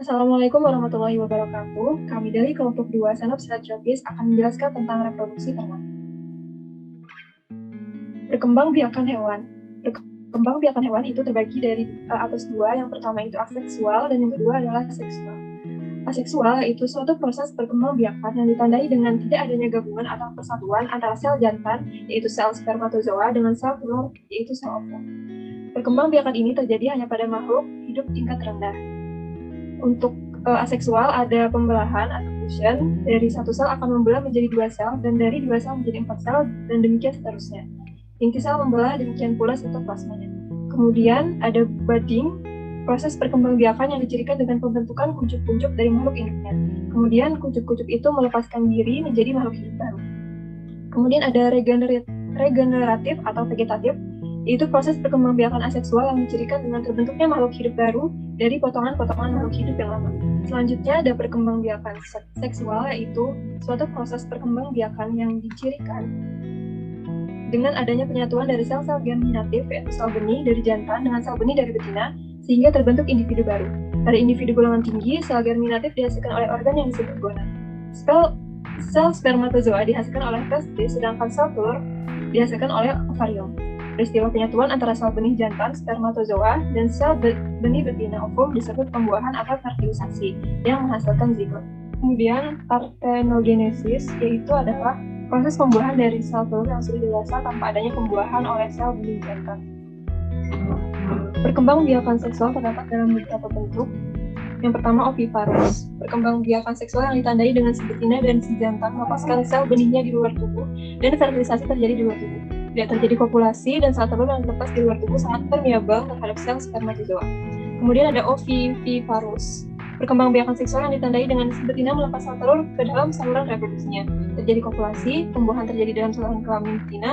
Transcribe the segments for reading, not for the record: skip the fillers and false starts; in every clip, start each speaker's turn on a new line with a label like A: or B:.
A: Assalamualaikum warahmatullahi wabarakatuh. Kami dari kelompok 2 Xenopsilotrapis akan menjelaskan tentang reproduksi ternak. Perkembangbiakan hewan. Perkembangbiakan hewan itu terbagi dari atas dua. Yang pertama itu aseksual dan yang kedua adalah seksual. Aseksual itu suatu proses perkembangbiakan yang ditandai dengan tidak adanya gabungan atau persatuan antara sel jantan, yaitu sel spermatozoa, dengan sel telur, yaitu sel ovum. Perkembangbiakan ini terjadi hanya pada makhluk hidup tingkat rendah. Untuk aseksual ada pembelahan atau fusion, dari satu sel akan membelah menjadi 2 sel, dan dari 2 sel menjadi 4 sel, dan demikian seterusnya. Inti sel membelah, demikian pula sitoplasmanya. Kemudian ada budding, proses perkembangbiakan yang dicirikan dengan pembentukan kuncup-kuncup dari makhluk induknya. Kemudian kuncup-kuncup itu melepaskan diri menjadi makhluk hidup baru. Kemudian ada regeneratif atau vegetatif, yaitu proses perkembangbiakan aseksual yang dicirikan dengan terbentuknya makhluk hidup baru dari potongan-potongan makhluk hidup yang lama. Selanjutnya ada perkembangbiakan seksual, yaitu suatu proses perkembangbiakan yang dicirikan dengan adanya penyatuan dari sel-sel germinatif, yaitu sel benih dari jantan dengan sel benih dari betina, sehingga terbentuk individu baru. Pada individu golongan tinggi, sel germinatif dihasilkan oleh organ yang disebut gonad. Sel spermatozoa dihasilkan oleh testis, sedangkan sel telur dihasilkan oleh ovarium. Peristiwa penyatuan antara sel benih jantan spermatozoa dan sel benih betina ovum disebut pembuahan atau fertilisasi yang menghasilkan zigot. Kemudian parthenogenesis, yaitu adalah proses pembuahan dari sel telur yang sudah dewasa tanpa adanya pembuahan oleh sel benih jantan. Perkembangbiakan seksual terdapat dalam beberapa bentuk. Yang pertama, oviparous. Perkembangbiakan seksual yang ditandai dengan si betina dan si jantan melepaskan sel benihnya di luar tubuh dan fertilisasi terjadi di luar tubuh. Tidak terjadi kopulasi dan sel telur yang dilepas di luar tubuh sangat permeabel terhadap sel spermatozoa. Kemudian ada oviviparous. Perkembangbiakan seksual yang ditandai dengan si betina melepas sel telur ke dalam saluran reproduksinya. Terjadi kopulasi, pembuahan terjadi dalam saluran kelamin betina,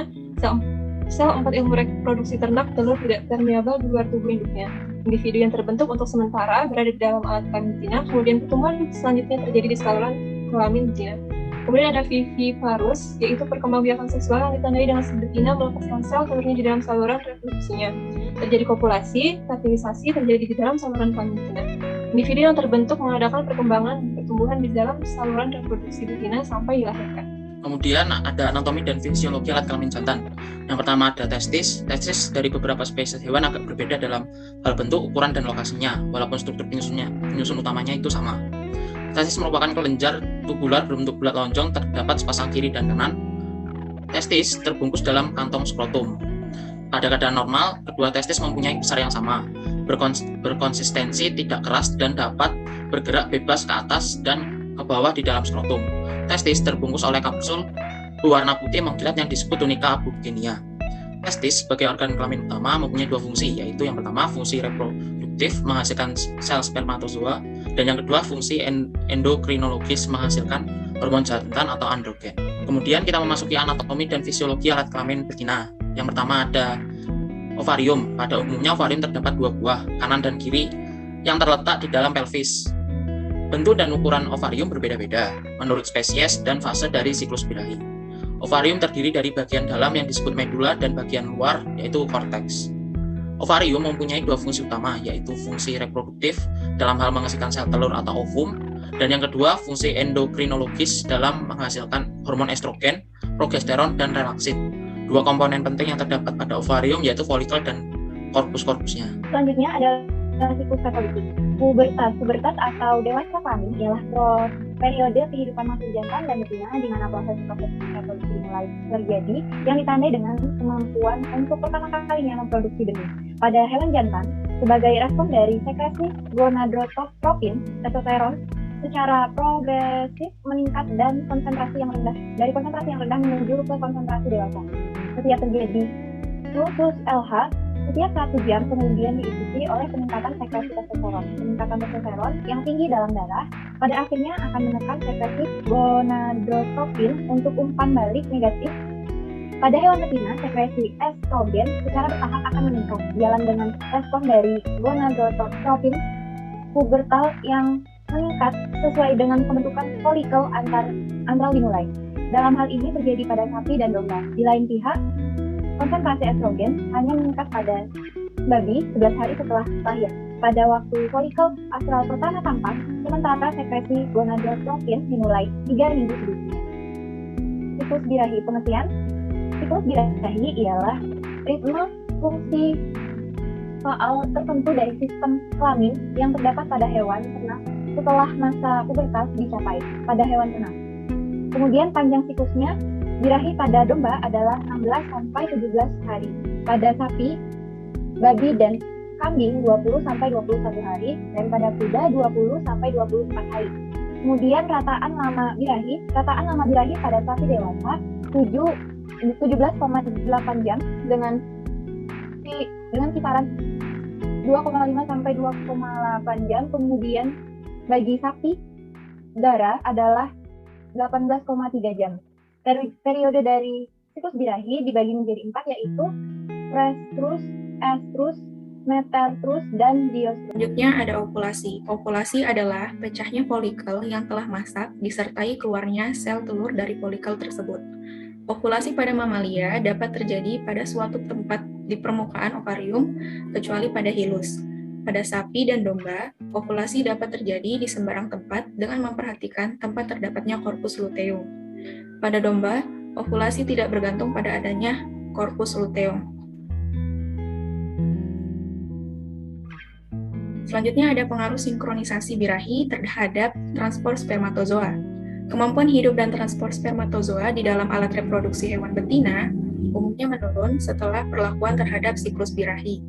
A: sel 4 ilmu reproduksi ternak, telur tidak permeabel di luar tubuh induknya. Individu yang terbentuk untuk sementara berada di dalam alat kelamin betina, kemudian pertumbuhan selanjutnya terjadi di saluran kelamin betina. Kemudian ada viviparous, yaitu perkembangbiakan seksual yang ditandai dengan si betina melepaskan sel telurnya di dalam saluran reproduksinya. Terjadi kopulasi, fertilisasi terjadi di dalam saluran kelamin betina. Individu yang terbentuk mengadakan perkembangan dan pertumbuhan di dalam saluran reproduksi betina sampai dilahirkan.
B: Kemudian ada anatomi dan fisiologi alat kelamin jantan. Yang pertama ada testis. Testis dari beberapa spesies hewan agak berbeda dalam hal bentuk, ukuran, dan lokasinya, walaupun struktur penyusun utamanya itu sama. Testis merupakan kelenjar tubular berbentuk bulat lonjong, terdapat sepasang kiri dan kanan. Testis terbungkus dalam kantong skrotum. Pada keadaan normal, kedua testis mempunyai besar yang sama, berkonsistensi, tidak keras, dan dapat bergerak bebas ke atas dan ke bawah di dalam skrotum. Testis terbungkus oleh kapsul berwarna putih mengkilat yang disebut tunika abugenia. Testis sebagai organ kelamin utama mempunyai 2 fungsi, yaitu yang pertama fungsi reproduktif menghasilkan sel spermatozoa, dan yang kedua fungsi endokrinologis menghasilkan hormon jantan atau androgen. Kemudian kita memasuki anatomi dan fisiologi alat kelamin betina. Yang pertama ada ovarium. Pada umumnya ovarium terdapat 2 buah, kanan dan kiri, yang terletak di dalam pelvis. Bentuk dan ukuran ovarium berbeda-beda menurut spesies dan fase dari siklus birahi. Ovarium terdiri dari bagian dalam yang disebut medula dan bagian luar yaitu korteks. Ovarium mempunyai 2 fungsi utama, yaitu fungsi reproduktif dalam hal menghasilkan sel telur atau ovum, dan yang kedua fungsi endokrinologis dalam menghasilkan hormon estrogen, progesteron, dan relaksin. 2 komponen penting yang terdapat pada ovarium yaitu folikel dan korpus-korpusnya.
C: Selanjutnya ada siklus reproduksi. Pubertas atau dewasa kelamin ialah periode kehidupan makhluk jantan dan betina di mana proses reproduksi dimulai terjadi yang ditandai dengan kemampuan untuk pertama kalinya memproduksi benih. Pada hewan jantan, sebagai respon dari sekresi gonadotropin, testosteron secara progresif meningkat dan konsentrasi yang rendah menuju ke konsentrasi dewasa. Setiap terjadi fluxus LH setiap 1 jam kemudian diikuti oleh peningkatan sekresi testosteron. Peningkatan testosteron yang tinggi dalam darah pada akhirnya akan menekan sekresi gonadotropin untuk umpan balik negatif. Pada hewan betina, sekresi estrogen secara bertahap akan meningkat, jalan dengan respon dari gonadotropin pubertal yang meningkat sesuai dengan pembentukan folikel antral dimulai. Dalam hal ini terjadi pada sapi dan domba. Di lain pihak, konsentrasi estrogen hanya meningkat pada babi 11 hari setelah lahir. pada waktu folikel astral pertama tampak, sementara sekresi gonadotropin dimulai 3 minggu sebelumnya. Siklus birahi. Pengertian siklus birahi ialah ritme fungsi soal tertentu dari sistem kelamin yang terdapat pada hewan ternak setelah masa pubertas dicapai pada hewan ternak. Kemudian panjang siklusnya, birahi pada domba adalah 16-17 hari, pada sapi, babi, dan kambing 20-21 hari, dan pada kuda 20-24 hari. Kemudian rataan lama birahi pada sapi dewasa 17,8 jam dengan kisaran 2,5-2,8 jam. Kemudian bagi sapi darah adalah 18,3 jam. Periode dari siklus birahi dibagi menjadi 4, yaitu prestrus, estrus, metartrus, dan diostrus.
D: Selanjutnya ada ovulasi. Ovulasi adalah pecahnya folikel yang telah masak disertai keluarnya sel telur dari folikel tersebut. Ovulasi pada mamalia dapat terjadi pada suatu tempat di permukaan ovarium, kecuali pada hilus. Pada sapi dan domba, ovulasi dapat terjadi di sembarang tempat dengan memperhatikan tempat terdapatnya corpus luteum. Pada domba, ovulasi tidak bergantung pada adanya corpus luteum. Selanjutnya ada pengaruh sinkronisasi birahi terhadap transport spermatozoa. Kemampuan hidup dan transport spermatozoa di dalam alat reproduksi hewan betina umumnya menurun setelah perlakuan terhadap siklus birahi.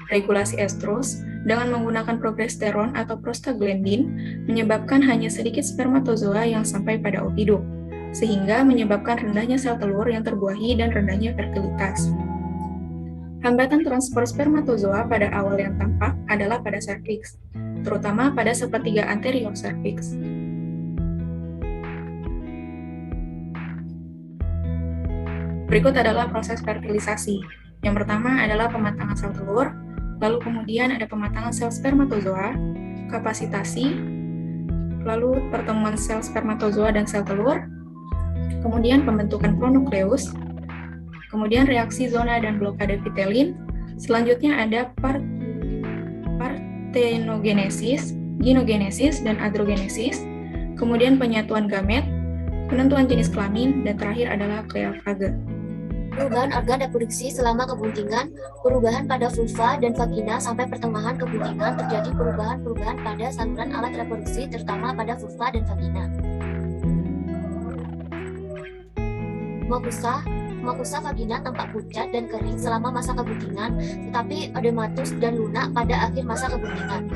D: Regulasi estrus dengan menggunakan progesteron atau prostaglandin menyebabkan hanya sedikit spermatozoa yang sampai pada oviduct, sehingga menyebabkan rendahnya sel telur yang terbuahi dan rendahnya fertilitas. Hambatan transport spermatozoa pada awal yang tampak adalah pada serviks, terutama pada sepertiga anterior serviks. Berikut adalah proses fertilisasi. Yang pertama adalah pematangan sel telur, lalu kemudian ada pematangan sel spermatozoa, kapasitasi, lalu pertemuan sel spermatozoa dan sel telur, kemudian pembentukan pronukleus, kemudian reaksi zona dan blokade vitelin, selanjutnya ada partenogenesis, ginogenesis, dan androgenesis, kemudian penyatuan gamet, penentuan jenis kelamin, dan terakhir adalah kleafage.
E: Perubahan organ reproduksi selama kebuntingan, perubahan pada vulva dan vagina sampai pertengahan kebuntingan, terjadi perubahan-perubahan pada saluran alat reproduksi, terutama pada vulva dan vagina. Mucosa vagina tampak pucat dan kering selama masa kebuntingan, tetapi ödematus dan lunak pada akhir masa kebuntingan.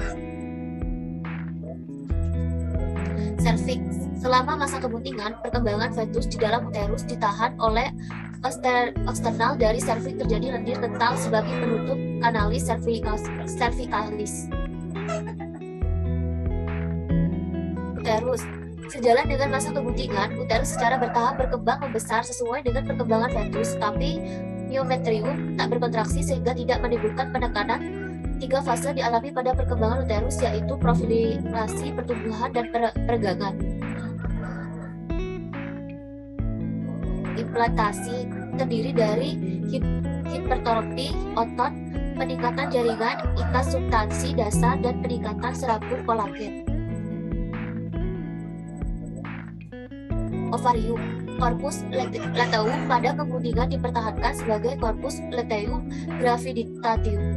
E: Cervix. Selama masa kebuntingan, perkembangan fetus di dalam uterus ditahan oleh eksternal dari serviks terjadi lendir kental sebagai penutup kanalis cervicalis. Uterus. Sejalan dengan masa kebuntingan, uterus secara bertahap berkembang membesar sesuai dengan perkembangan fetus, tapi myometrium tak berkontraksi sehingga tidak menimbulkan penekanan. 3 fase dialami pada perkembangan uterus, yaitu proliferasi, pertumbuhan, dan peregangan. Implantasi terdiri dari hipertrofi otot, peningkatan jaringan ikat substansi dasar, dan peningkatan serabut kolagen. Ovarium. Corpus luteum pada kebuntingan dipertahankan sebagai corpus luteum graviditatum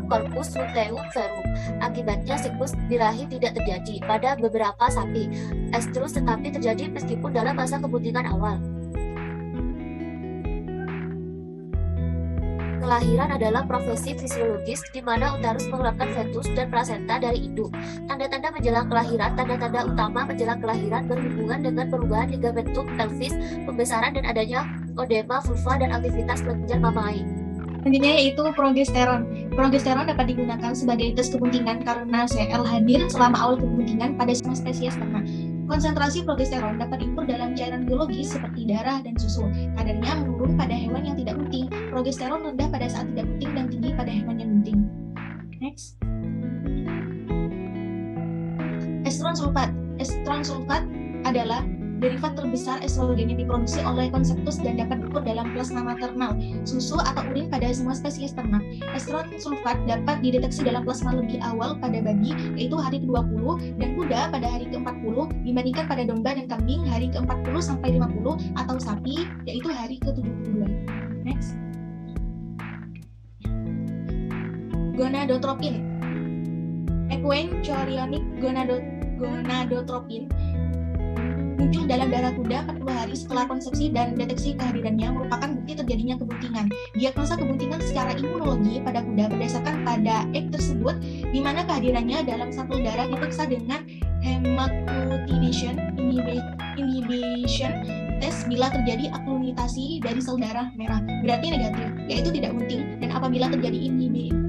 E: corpus luteum verum. Akibatnya siklus birahi tidak terjadi pada beberapa sapi. Estrus tetapi terjadi meskipun dalam masa kebuntingan awal. Kelahiran adalah profesi fisiologis di mana uterus mengeluarkan fetus dan plasenta dari induk. Tanda-tanda menjelang kelahiran, tanda-tanda utama menjelang kelahiran berhubungan dengan perubahan ligamentum pelvis, pembesaran dan adanya odema vulva dan aktivitas kelenjar mamai.
F: Selanjutnya yaitu progesteron. Progesteron dapat digunakan sebagai tes kebuntingan karena sel hadir selama awal kebuntingan pada semua spesies ternak. Konsentrasi progesteron dapat diukur dalam cairan biologis seperti darah dan susu. Kadarnya menurun pada hewan yang tidak bunting. Progesteron rendah pada saat tidak bunting dan tinggi pada hewan yang bunting. Next. Estron sulfat. Estron sulfat adalah derivat terbesar estrogen yang diproduksi oleh konseptus dan dapat terukur dalam plasma maternal, susu atau urin pada semua spesies ternak. Esteron sulfat dapat dideteksi dalam plasma lebih awal pada babi, yaitu hari ke-20, dan kuda pada hari ke-40, dibandingkan pada domba dan kambing hari ke-40 sampai 50, atau sapi, yaitu hari ke-72. Next. Gonadotropin. Equine chorionic gonadotropin muncul dalam darah kuda 40 hari setelah konsepsi dan deteksi kehadirannya merupakan bukti terjadinya kebuntingan. Diagnosa kebuntingan secara imunologi pada kuda berdasarkan pada X tersebut, di mana kehadirannya dalam sampel darah diperiksa dengan hemagglutinin inhibition test bila terjadi agglutinasi dari sel darah merah, berarti negatif, yaitu tidak bunting, dan apabila terjadi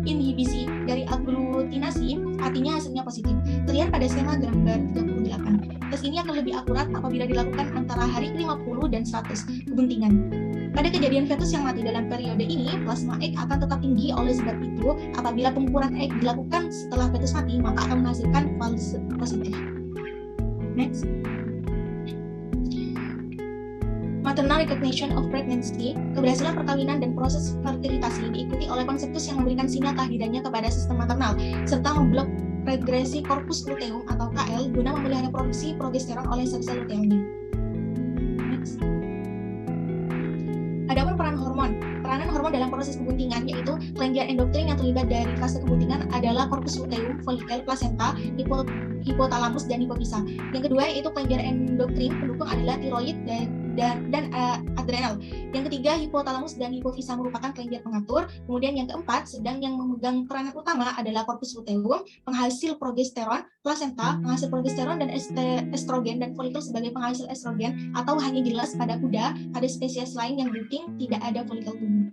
F: inhibisi dari agglutinasi, artinya hasilnya positif. Terlihat pada skema gambar 38. Tes ini akan lebih akurat apabila dilakukan antara hari ke-50 dan 100 kebuntingan. Pada kejadian fetus yang mati dalam periode ini, plasma X akan tetap tinggi. Oleh sebab itu, apabila pengukuran X dilakukan setelah fetus mati, maka akan menghasilkan false positif. Next. Maternal recognition of pregnancy, keberhasilan perkawinan dan proses fertilitasi diikuti oleh konseptus yang memberikan sinyal kehadirannya kepada sistem maternal, serta memblok regresi corpus luteum atau KL guna memelihara produksi progesteron oleh sel-sel luteumnya. Next. Adapun peranan hormon dalam proses kebuntingan, yaitu kelenjar endokrin yang terlibat dari fase kebuntingan adalah corpus luteum, folikel, plasenta, hipotalamus, dan hipofisa. Yang kedua yaitu kelenjar endokrin pendukung adalah tiroid dan adrenal. Yang ketiga, hipotalamus dan hipofisa merupakan kelenjar pengatur. Kemudian yang keempat, sedang yang memegang peranan utama adalah corpus luteum, penghasil progesteron, plasenta, penghasil progesteron dan estrogen, dan folikel sebagai penghasil estrogen, atau hanya jelas pada kuda. Pada spesies lain yang bunting tidak ada folikel tumbuh.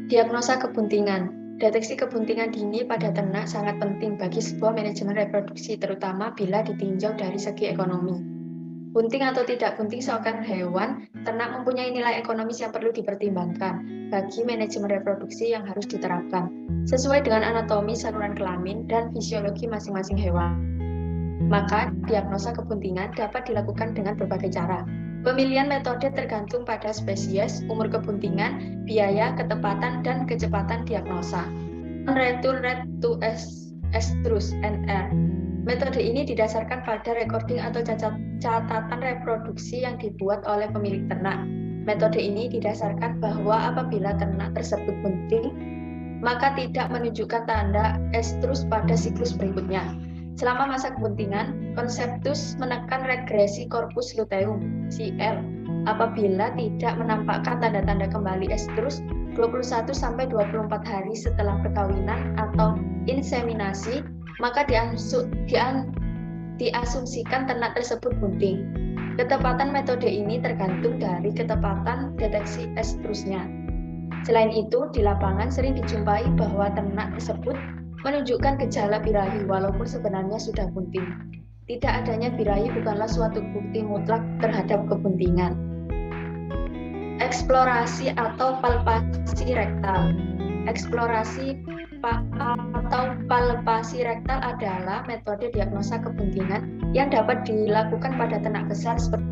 G: Diagnosa kebuntingan. Deteksi kebuntingan dini pada ternak sangat penting bagi sebuah manajemen reproduksi, terutama bila ditinjau dari segi ekonomi. Bunting atau tidak bunting seorang hewan ternak mempunyai nilai ekonomis yang perlu dipertimbangkan bagi manajemen reproduksi yang harus diterapkan sesuai dengan anatomi saluran kelamin dan fisiologi masing-masing hewan. Maka diagnosa kebuntingan dapat dilakukan dengan berbagai cara. Pemilihan metode tergantung pada spesies, umur kebuntingan, biaya, ketepatan, dan kecepatan diagnosa. Return rate to estrus NR. Metode ini didasarkan pada recording atau catatan reproduksi yang dibuat oleh pemilik ternak. Metode ini didasarkan bahwa apabila ternak tersebut bunting, maka tidak menunjukkan tanda estrus pada siklus berikutnya. Selama masa kebuntingan, konseptus menekan regresi corpus luteum (CL). Apabila tidak menampakkan tanda-tanda kembali estrus 21-24 hari setelah perkawinan atau inseminasi, maka diasumsikan ternak tersebut bunting. Ketepatan metode ini tergantung dari ketepatan deteksi estrusnya. Selain itu, di lapangan sering dijumpai bahwa ternak tersebut menunjukkan gejala birahi walaupun sebenarnya sudah bunting. Tidak adanya birahi bukanlah suatu bukti mutlak terhadap kebuntingan. Eksplorasi atau palpasi rektal. Eksplorasi atau palpasi rektal adalah metode diagnosa kebuntingan yang dapat dilakukan pada ternak besar seperti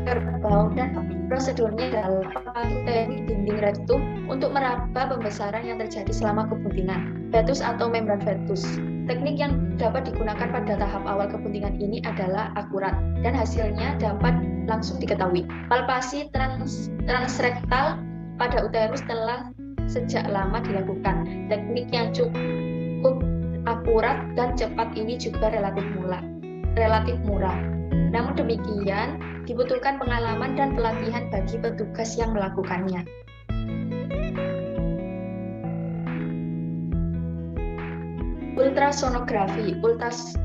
G: kerbau dan sapi. Prosedurnya adalah teknik dinding rektum untuk meraba pembesaran yang terjadi selama kebuntingan fetus atau membran fetus. Teknik yang dapat digunakan pada tahap awal kebuntingan ini adalah akurat dan hasilnya dapat langsung diketahui. Palpasi transrektal pada uterus telah sejak lama dilakukan. Teknik yang cukup akurat dan cepat ini juga relatif murah. Namun demikian, dibutuhkan pengalaman dan pelatihan bagi petugas yang melakukannya. Ultrasonografi.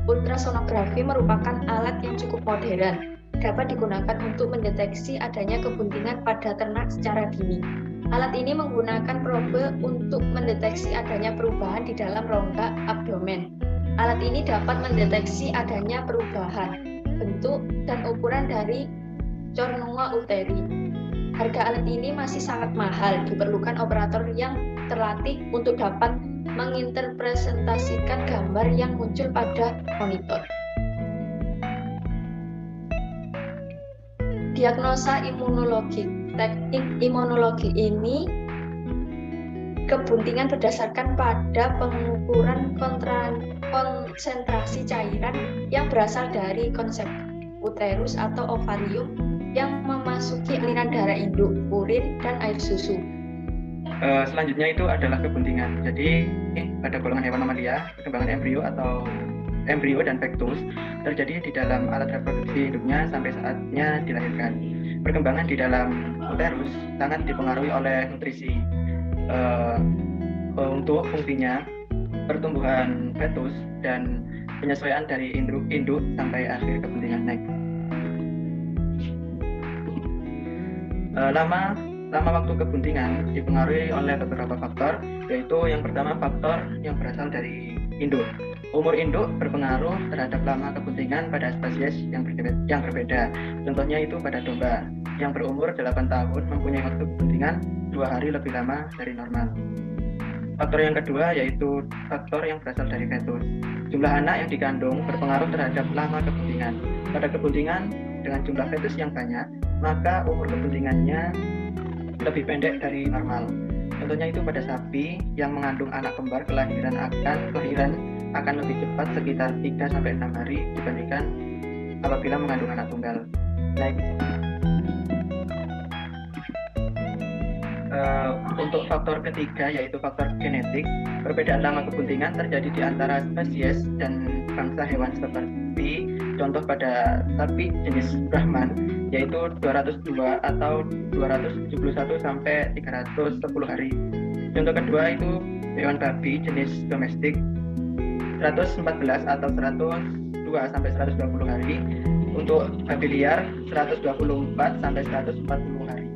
G: Ultrasonografi merupakan alat yang cukup modern, dapat digunakan untuk mendeteksi adanya kebuntingan pada ternak secara dini. Alat ini menggunakan probe untuk mendeteksi adanya perubahan di dalam rongga abdomen. Alat ini dapat mendeteksi adanya perubahan bentuk dan ukuran dari cornua uteri. Harga alat ini masih sangat mahal, diperlukan operator yang terlatih untuk dapat menginterpretasikan gambar yang muncul pada monitor. diagnosa imunologi. Teknik imunologi ini kebuntingan berdasarkan pada pengukuran konsentrasi cairan yang berasal dari konsep uterus atau ovarium yang memasuki aliran darah induk, urin, dan air susu.
H: Selanjutnya itu adalah kebuntingan. Jadi pada golongan hewan mamalia, perkembangan embrio atau embrio dan fetus terjadi di dalam alat reproduksi induknya sampai saatnya dilahirkan. Perkembangan di dalam uterus sangat dipengaruhi oleh nutrisi. Untuk fungsinya, pertumbuhan fetus dan penyesuaian dari induk sampai akhir kebuntingan. Next. Lama waktu kebuntingan dipengaruhi oleh beberapa faktor, yaitu yang pertama faktor yang berasal dari induk. Umur induk berpengaruh terhadap lama kebuntingan pada spesies yang berbeda. Contohnya itu pada domba yang berumur 8 tahun mempunyai waktu kebuntingan 2 hari lebih lama dari normal. Faktor yang kedua yaitu faktor yang berasal dari fetus. Jumlah anak yang dikandung berpengaruh terhadap lama kebuntingan. Pada kebuntingan dengan jumlah fetus yang banyak, maka umur kebuntingannya lebih pendek dari normal. Contohnya itu pada sapi yang mengandung anak kembar, kelahiran akan lebih cepat sekitar 3-6 hari dibandingkan apabila mengandung anak tunggal. Next. Untuk faktor ketiga yaitu faktor genetik, perbedaan lama kebuntingan terjadi di antara spesies dan bangsa hewan seperti contoh pada sapi jenis Brahman yaitu 202 atau 271 sampai 310 hari. Contoh kedua itu hewan babi jenis domestik 114 atau 102 sampai 120 hari. Untuk babi liar 124 sampai 140 hari.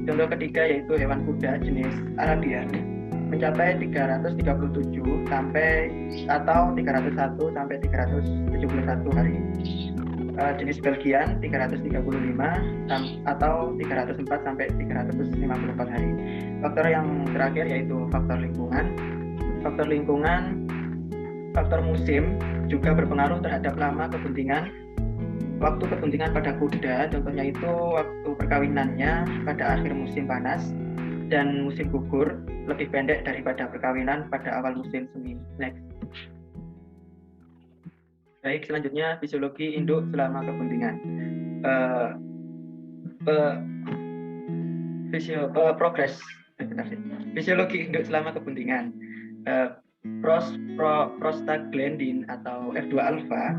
H: Contoh ketiga yaitu hewan kuda jenis Arabian mencapai 337 sampai atau 301 sampai 371 hari. Jenis Belgian 335 atau 304 sampai 354 hari. Faktor yang terakhir yaitu faktor lingkungan. Faktor musim juga berpengaruh terhadap lama kebuntingan. Waktu kebuntingan pada kuda, contohnya itu waktu perkawinannya pada akhir musim panas dan musim gugur lebih pendek daripada perkawinan pada awal musim semi. Next. Baik, selanjutnya fisiologi induk selama kebuntingan. Fisiologi induk selama kebuntingan. Prostaglandin atau F2 alpha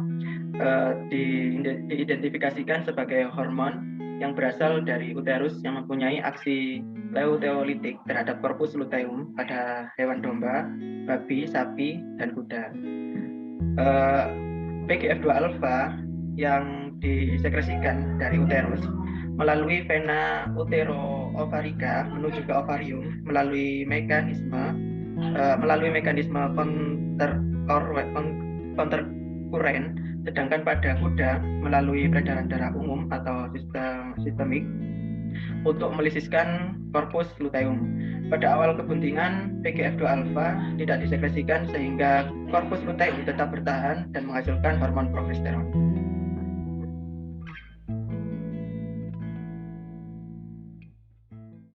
H: diidentifikasikan sebagai hormon yang berasal dari uterus yang mempunyai aksi luteolitik terhadap korpus luteum pada hewan domba, babi, sapi, dan kuda. PGF2 alpha yang disekresikan dari uterus melalui vena utero-ovarika menuju ke ovarium melalui mekanisme konterkuren, sedangkan pada kuda melalui peredaran darah umum atau sistemik untuk melisiskan korpus luteum. Pada awal kebuntingan, PGF2 alpha tidak disekresikan sehingga korpus luteum tetap bertahan dan menghasilkan hormon progesteron.